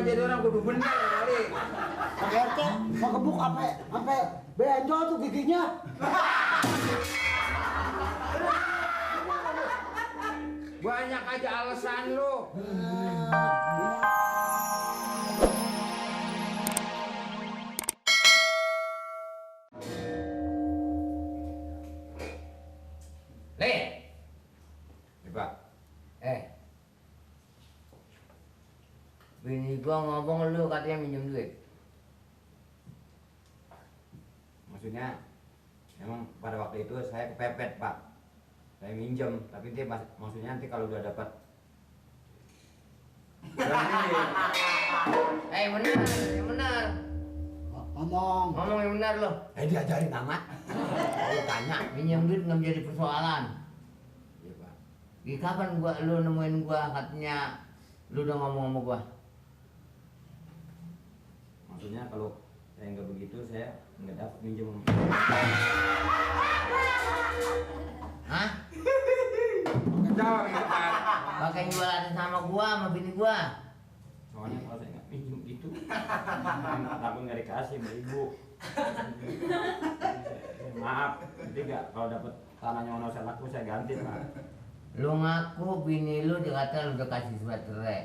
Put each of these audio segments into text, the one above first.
jadi orang kudu bener kali. Pak RT mau gebuk sampai benjol tuh giginya. Banyak aja alasan lu. Nih, Pak. bini gua ngomong lu katanya minjem duit. Maksudnya emang pada waktu itu saya kepepet, Pak. Saya minjem, tapi dia maksudnya nanti kalau udah dapat Bener. Ngomong. Ngomong yang benar lo. diajarin amat. Saya tanya. Minjem duit nggak menjadi persoalan. Iya, Pak. Di kapan lu nemuin gua katanya lu udah ngomong sama gua? Maksudnya kalau saya nggak begitu, saya nggak dapat minjem. Hah? Jawab yang tepat. Pakai jualan sama gua sama bini gua. Soalnya kalau saya nggak minjem gitu, takut nggak dikasih sama ibu. Maaf, nanti nggak kalau dapat tanahnya ono saya laku saya ganti, Pak. Lu ngaku bini lu dikata lu udah kasih surat cerai.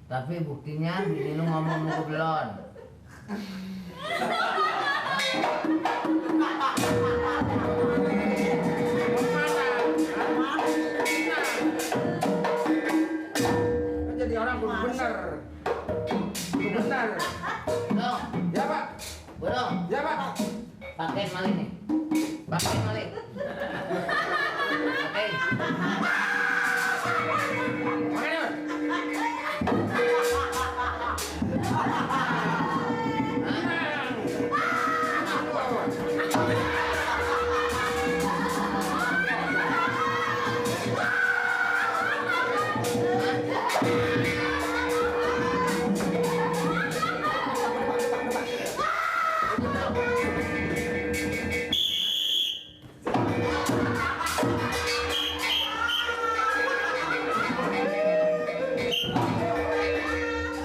Tapi buktinya bini lu ngomong mau belon. Kan jadi orang kudu bener. Kudu bener. Dong, Ya, Pak. bolong. Ya, Pak. Pakai malin nih. Pakai malin. Pakai. Makanya.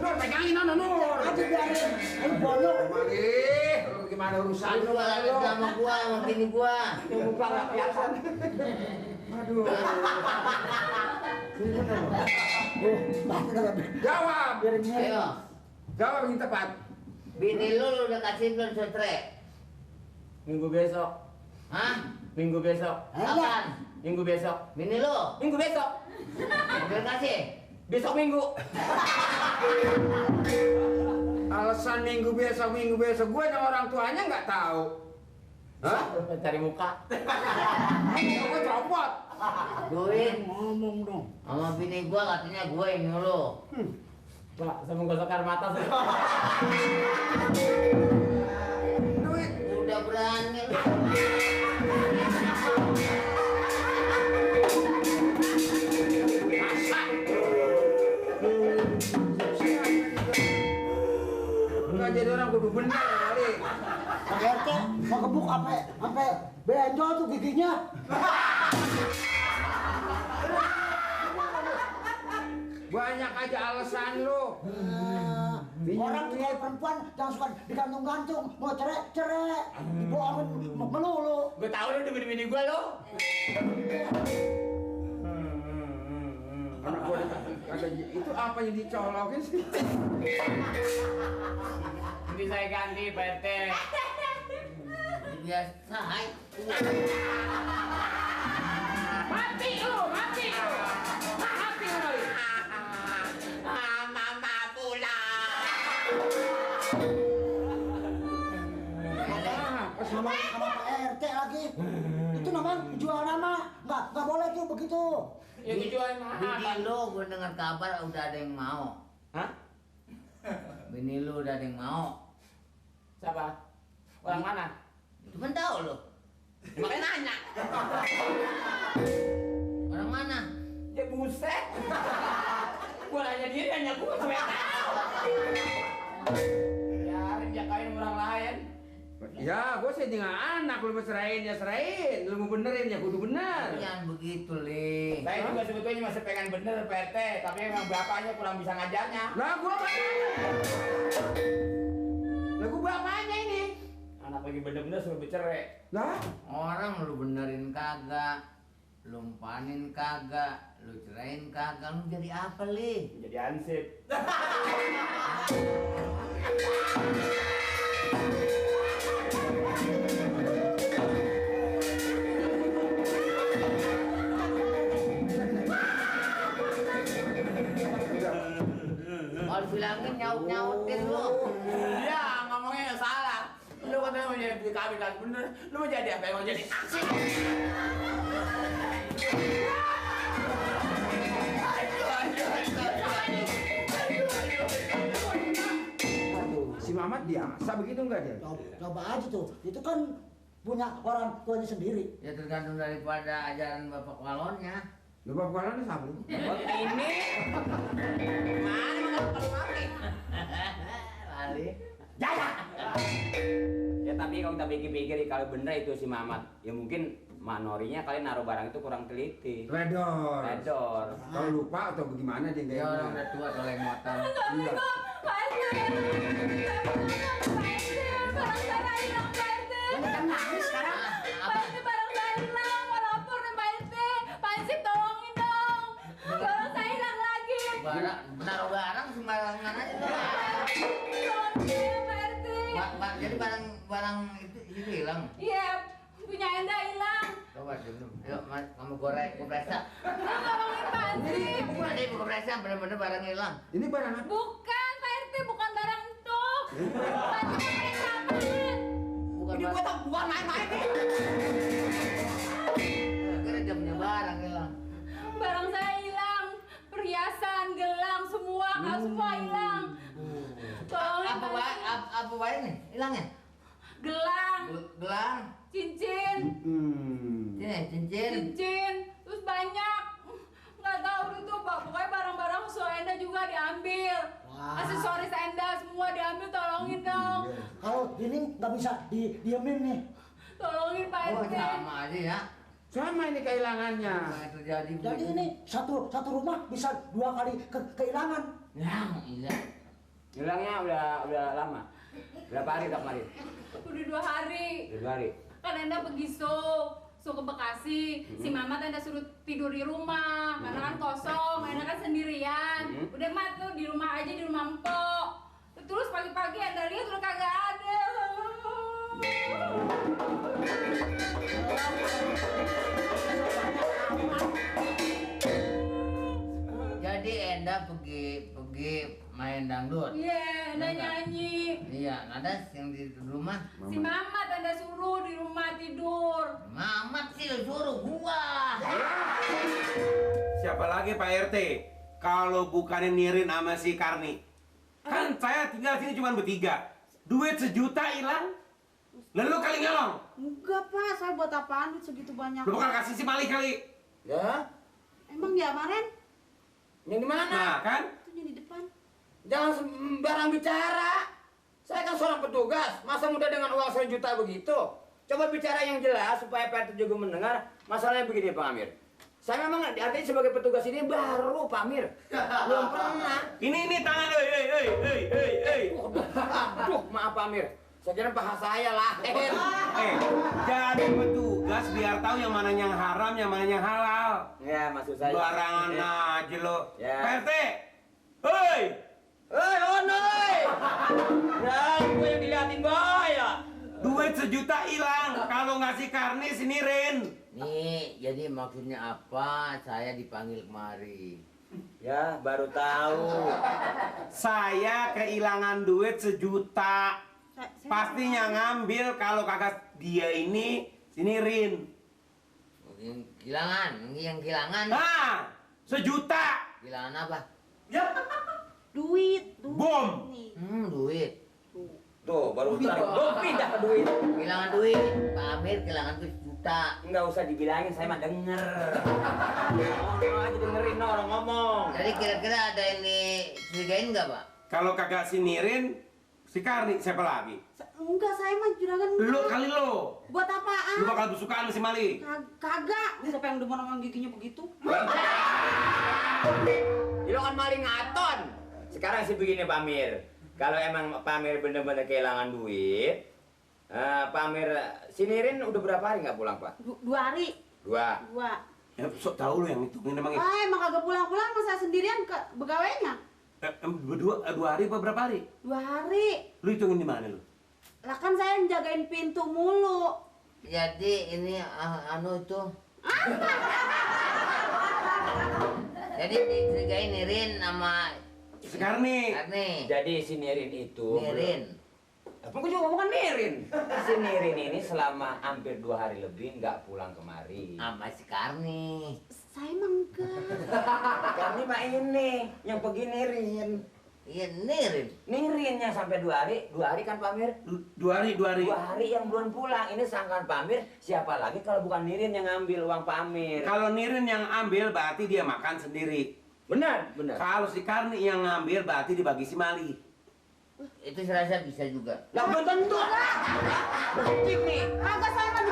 Nur, pegangin Nur. Aja biarin. Ayo bolong. Lu gimana urusan Lu jualan sama gua sama bini gua. Muka nggak kelihatan. Aduh. Jawab. Biarin Ayo, Jawab yang tepat. bini lu udah kasih belum surat cerai? Minggu besok. Hah? Minggu besok. Kapan? Minggu besok. Bini lu? Minggu besok. Udah kasih? Besok minggu. Alasan minggu besok. Gue sama orang tuanya nggak tahu. Hah? Cari muka. Gue copot. Duit ngomong dong. sama bini gua katanya gua yang nyuruh. Pak, saya menggosok air mata. Duit. Udah berani lu. Nggak jadi orang kudu bener kali. Pak RT mau gebuk sampai benjol tuh giginya. Banyak aja alasan lu. Orang tuh kalau perempuan jangan suka digantung-gantung, mau cerai, dibohongin melulu. Gue tahu lu di bini gue lo. Anak gue kagak itu apa yang dicolokin sih? Nanti saya ganti Pak RT. Biasa, hai. Mati lu. Mati lu. Mama pulang. Sama Pak RT lagi. Itu namanya jual nama, nggak boleh tuh begitu. Ya tujuan mahal. Bini lu gua dengar kabar udah ada yang mau. Hah? Bini lu udah ada yang mau. Siapa? Orang mana? Cuma tahu lu. Makanya nanya. Orang mana? Ya buset. Gua nanya dia, nanya gua. Ya, dia kawin sama orang lain. Ya, gue sih dengan anak, lu mau serahin ya serahin, lu mau benerin ya kudu bener. Jangan begitu, Li. Saya juga sebetulnya masih pengen bener Pak RT, tapi emang bapaknya kurang bisa ngajarnya. Lah gua mana? Lah gua bapaknya ini. Anak lagi bener-bener suruh bercerai. Lah, Orang lu benerin kagak, lu umpanin kagak, lu cerain kagak, lu jadi apa, Li? Jadi ansip. Kalau bilangin nyaut-nyautin lu. Iya, ngomongnya salah. Lu katanya mau jadi kami kan bener. Lu mau jadi apa? Mau jadi ansip? si Mamat biasa begitu enggak dia? Coba aja tuh, itu kan punya orang tuanya sendiri. Ya tergantung daripada ajaran bapak walonnya. Lu bapak kepalanya siapa lu? Ini mana kalau mati? Lali. Ya tapi kalau kita pikir-pikir kalau bener itu si Mamat, ya mungkin Mak Norinya kali naruh barang itu kurang teliti. Redor. Redor. Kalau lupa atau bagaimana dia Ya enggak orang udah tua kalau yang motor. Iya. Kan nangis sekarang. Naruh barang sembarangan aja lu. Jadi barang itu hilang. Iya, punya Enda hilang. Coba dulu. Yuk, Mas, kamu goreng kompresa. Tolongin Pak Ansip. Ini kompresa bener-bener barang hilang. Ini barang apa? Bukan Pak RT, bukan barang itu. Pak RT kompresa apaan? Bukan Ini gua tak bukan main-main nih. Kira dia punya barang hilang. Barang saya hilang. Perhiasan, gelang, semua, semua hilang. Tolongin Pak Ansip. Apa baik nih? Hilangnya? Gelang, Gelang, cincin, cincin. cincin, terus banyak. Nggak tahu itu Pak, pokoknya barang-barang so Enda juga diambil. Wah. Aksesoris Enda semua diambil, tolongin dong. Kalau ini nggak bisa diemin nih. Tolongin Pak Oh, RT. sama aja ya. Sama ini kehilangannya. Apa yang terjadi? Jadi ini satu rumah bisa 2 kali kehilangan. Ya, iya. Hilangnya udah lama. Berapa hari tak kemarin? Udah 2 hari. Udah 2 hari. Kan Enda pergi so ke Bekasi. Si Mamat Enda suruh tidur di rumah karena kan kosong, Enda kan sendirian. Udah Mat tuh di rumah aja, di rumah Empok. Terus pagi-pagi Enda lihat udah kagak ada. Jadi Enda pergi main dangdut. Iya, Enda nyanyi. Iya, ada yang di rumah. Si Mamat Enda suruh di rumah tidur. Mamat sih lu suruh gua. Siapa lagi Pak RT? Kalau bukannya Nirin sama si Karni. Kan saya tinggal sini cuma bertiga. Duit 1 juta hilang. Lalu kali nyolong. Enggak Pak, saya buat apaan duit segitu banyak? Lu bakal kasih si Mali kali. Ya, Emang ya kemarin? yang di mana? Nah kan? Itu yang di depan. Jangan sembarang bicara. Saya kan seorang petugas, masa muda dengan uang 1 juta begitu? Coba bicara yang jelas supaya Pak RT juga mendengar. Masalahnya begini Pak Amir. Saya memang artinya sebagai petugas ini baru Pak Amir. Belum pernah. Ini tangan, hei. Aduh, maaf Pak Amir. Saya kira paha saya lahir. Jadi petugas biar tahu yang mana yang haram, yang mana yang halal. Ya, maksud saya. Barangan aja lo. Ya. Pak RT, hei. Hei, Onoi! Ya, gue yang diliatin ya. Duit 1 juta hilang. Kalau ngasih Karni sini Rin. Nih, jadi maksudnya apa? Saya dipanggil kemari. Ya, baru tahu. Saya kehilangan duit 1 juta. Saya Pastinya ngambil kalau kakak dia ini sini Rin. Yang kehilangan. Nah, 1 juta. Kehilangan apa? duit. Bom. Nih. Duit. Tuh, baru tahu. Pindah ke duit. Kehilangan duit. Pak Amir kehilangan duit 1 juta. Enggak usah dibilangin, saya mah denger. Ngomong aja dengerin orang ngomong. Jadi kira-kira ada yang dicurigain nggak, Pak? Kalau kakak sini Rin, Si Karni, siapa lagi? Enggak, saya mah juragan. Lo kali lo. Buat apaan? Lu bakal besukaan sama si Mali. Kagak. Siapa yang demen sama giginya begitu? Lo kan maling ngaton. Sekarang sih begini Pak Amir. Kalau emang Pak Amir bener-bener kehilangan duit, Pak Amir, si Nirin udah berapa hari nggak pulang Pak? 2 hari. 2. Ya, sok tahu lo yang hitungin emang itu. Emang kagak pulang-pulang, masa sendirian ke begawainya? 2 hari apa berapa hari? 2 hari. Lu hitungin di mana lu? Lah kan saya jagain pintu mulu. Jadi ini anu itu. Jadi dicurigai Nirin sama Si Karni. Jadi si Nirin itu. Nirin. Tapi gue juga bukan Nirin. Si Nirin ini selama hampir 2 hari lebih nggak pulang kemari. Sama si Karni. Saya mah enggak. Karena Pak ini yang pergi Nirin. Iya Nirin. Nirin yang sampai 2 hari. 2 hari kan Pak Amir? 2 hari. 2 hari yang belum pulang. Ini sangkaan Pak Amir. Siapa lagi kalau bukan Nirin yang ngambil uang Pak Amir? Kalau Nirin yang ambil berarti dia makan sendiri. Benar, benar. Kalau si Karni yang ngambil berarti dibagi si Mali. Itu serasa bisa juga. Lah belum tentu lah. Cip nih. Kagak, saya mah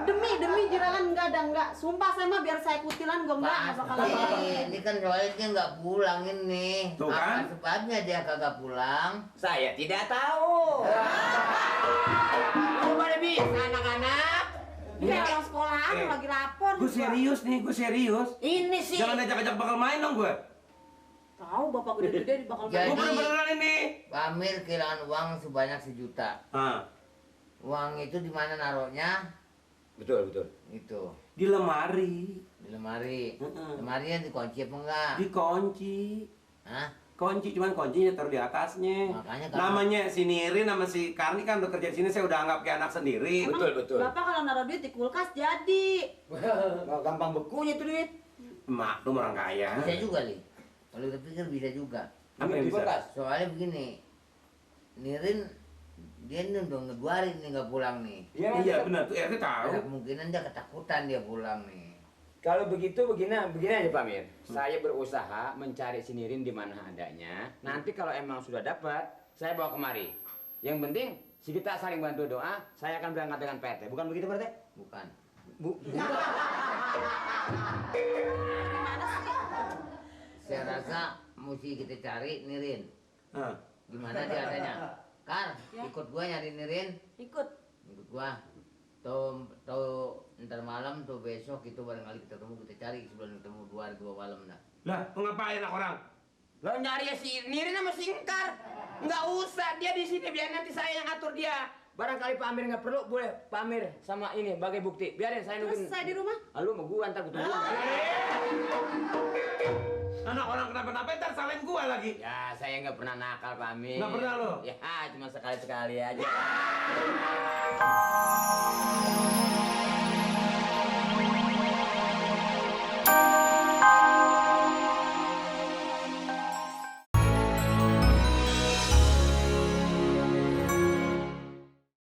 demi juragan enggak. Sumpah saya mah biar saya kutilan gue enggak bakal apa-apa. Ini kan soalnya dia nggak pulang ini. Tuh kan? Apa sebabnya dia kagak pulang? Saya tidak tahu. Lu pada bisa anak-anak? Iya, orang sekolahan lagi lapor. Gue serius nih, gue serius. Ini sih. Jangan ajak-ajak bakal main dong gue. Tahu bapak gede-gede bakal Jadi- Gue bener-beneran ini. Pak Amir kehilangan uang sebanyak 1 juta. Uang itu di mana naruhnya? Betul, betul. Itu Di lemari. di lemari. Heeh. Lemarinya dikunci apa enggak? Dikunci. Hah? Kunci, cuman kuncinya taruh di atasnya. Makanya kan- Namanya si Nirin sama si Karni kan udah kerja di sini, saya udah anggap kayak anak sendiri. Emang Betul, betul. Bapak kalau naruh duit di kulkas jadi. Wah, gampang bekunya tuh duit. Maklum orang kaya. Bisa juga, Li. Kalau kita pikir bisa juga. Apa yang Di bisa? bekas. Soalnya begini, Nirin dia ini udah 2 hari nih nggak pulang nih. Iya benar tuh, RT tahu. Ada kemungkinan dia ketakutan dia pulang nih. Kalau begitu begini aja Pak Mir. Saya berusaha mencari si Nirin di mana adanya. Nanti kalau emang sudah dapat, saya bawa kemari. Yang penting si kita saling bantu doa. Saya akan berangkat dengan PT. Bukan begitu Pak RT? Bukan. Saya rasa mesti kita cari Nirin. Hah. Gimana dia adanya? Kar, ikut gua nyari Nirin. Ikut. Ikut gua. Tuh ntar malam tuh besok itu barangkali kita ketemu, kita cari sebelum ketemu 2 hari 2 malam dah. Lah, mau ngapain anak orang? Lo nyari si Nirin sama si Ingkar. Nggak usah, dia di sini biar nanti saya yang atur dia. Barangkali Pak Amir nggak perlu, boleh Pak Amir sama ini bagai bukti. Biarin saya Terus nungguin. saya di rumah. Lalu mau gua ntar ketemu. Anak orang kenapa-napa ntar salahin gua lagi. Ya, saya nggak pernah nakal, Pak Amir. Nggak pernah lo? Ya, cuma sekali-sekali aja.